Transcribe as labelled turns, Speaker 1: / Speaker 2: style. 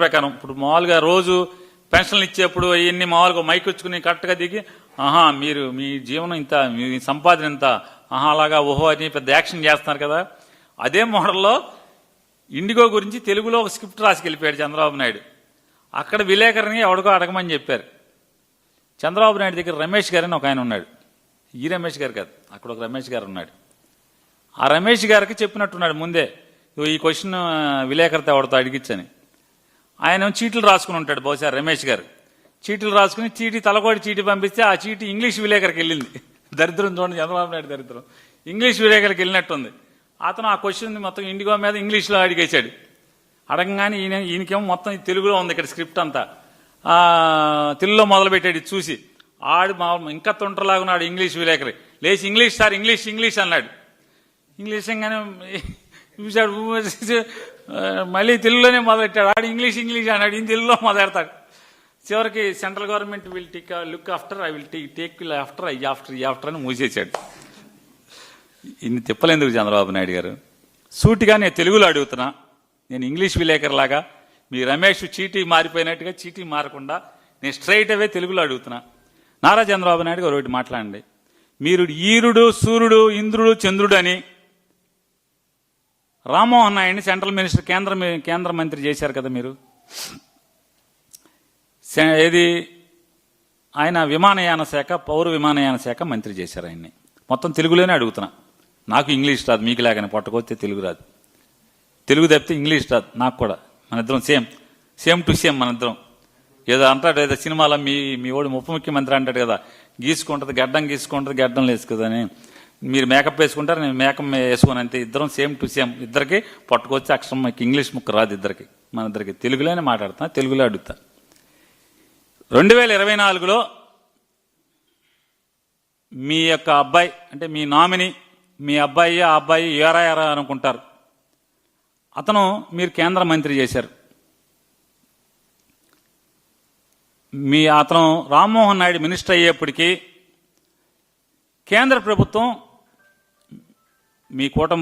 Speaker 1: ప్రకారం ఇప్పుడు మామూలుగా రోజు పెన్షన్లు ఇచ్చేప్పుడు ఇవన్నీ మామూలుగా మైక్ వచ్చుకుని కరెక్ట్గా దిగి మీరు మీ జీవనం ఇంత, మీ సంపాదన ఇంత, అలాగా ఓహో అని పెద్ద యాక్షన్ చేస్తున్నారు కదా. అదే మోడల్లో ఇండిగో గురించి తెలుగులో ఒక స్క్రిప్ట్ రాసుకెళ్ళిపోయాడు చంద్రబాబు నాయుడు. అక్కడ విలేకరిని ఎవడికో అడగమని చెప్పారు. చంద్రబాబు నాయుడు దగ్గర రమేష్ గారని ఒక ఆయన ఉన్నాడు. ఈ రమేష్ గారు కాదు, అక్కడ ఒక రమేష్ గారు ఉన్నాడు. ఆ రమేష్ గారికి చెప్పినట్టున్నాడు ముందే, ఈ క్వశ్చన్ విలేకరితో ఎవరితో అడిగిచ్చని. ఆయన చీటీలు రాసుకుని ఉంటాడు బహుశా రమేష్ గారు. చీటీలు రాసుకుని తలకోటి చీటీ పంపిస్తే ఆ చీటీ ఇంగ్లీష్ విలేకరికి వెళ్ళింది. దరిద్రం చూడండి, చంద్రబాబు నాయుడు దరిద్రం. ఇంగ్లీష్ విలేకరికి వెళ్ళినట్టుంది. అతను ఆ క్వశ్చన్ మొత్తం ఇండిగో మీద ఇంగ్లీష్లో అడిగేశాడు. అడగగానే ఈయనకేమో మొత్తం తెలుగులో ఉంది ఇక్కడ స్క్రిప్ట్ అంతా. తెలుగులో మొదలుపెట్టాడు చూసి. ఆడు ఇంకా తొంటలాగున్నాడు ఇంగ్లీష్ విలేకరి. లేచి ఇంగ్లీష్ సార్, ఇంగ్లీష్ ఇంగ్లీష్ అన్నాడు. ఇంగ్లీష్ అనగానే చూశాడు, మళ్ళీ తెలుగులోనే మొదలెట్టాడు. ఆడు ఇంగ్లీష్ ఇంగ్లీష్ అన్నాడు, ఈయన తెలుగులో మొదలెడతాడు. చివరికి central government will take look after, I will take after, after అని మూసేశాడు. ఇన్ని తిప్పలేందుకు చంద్రబాబు నాయుడు గారు? సూటిగా నేను తెలుగులో అడుగుతున్నా, నేను ఇంగ్లీష్ విలేకరులాగా మీ రమేష్ చీటీ మారిపోయినట్టుగా చీటీ మారకుండా నేను స్ట్రైట్ అవే తెలుగులో అడుగుతున్నా. నారా చంద్రబాబు నాయుడు గారు ఒకటి మాట్లాడండి. మీరు ఈరుడు, సూర్యుడు, ఇంద్రుడు, చంద్రుడు అని రామ్మోహన్ నాయుడిని సెంట్రల్ మినిస్టర్, కేంద్ర మంత్రి చేశారు కదా మీరు. ఏది ఆయన విమానయాన శాఖ, పౌర విమానయాన శాఖ మంత్రి చేశారు ఆయన్ని. మొత్తం తెలుగులోనే అడుగుతున్నా. నాకు ఇంగ్లీష్ రాదు, మీకు లాగానే పొట్టకొస్తే తెలుగు రాదు. తెలుగు తప్పితే ఇంగ్లీష్ రాదు నాకు కూడా. మన ఇద్దరం సేమ్ టు సేమ్ మన ఇద్దరం. ఏదో అంటాడు, ఏదో సినిమాలో మీ వాడు ఉప ముఖ్యమంత్రి అంటాడు కదా, గీసుకుంటుంది గడ్డం, గడ్డం వేసుకుందని. మీరు మేకప్ వేసుకుంటారు, నేను మేకప్ వేసుకుని, అంతే. ఇద్దరం సేమ్ టు సేమ్. ఇద్దరికి పట్టుకొచ్చి అక్షరం, ఇంగ్లీష్ ముక్క రాదు ఇద్దరికి. మన ఇద్దరికి తెలుగులోనే మాట్లాడుతున్నా, తెలుగులో అడుగుతా. 2024లో మీ యొక్క అబ్బాయి, అంటే మీ నామినీ, మీ అబ్బాయి, ఆ అబ్బాయి ఏరా అనుకుంటారు, అతను మీరు కేంద్ర మంత్రి చేశారు. అతను రామ్మోహన్ నాయుడు మినిస్టర్ అయ్యేప్పటికీ కేంద్ర ప్రభుత్వం మీ కూటమి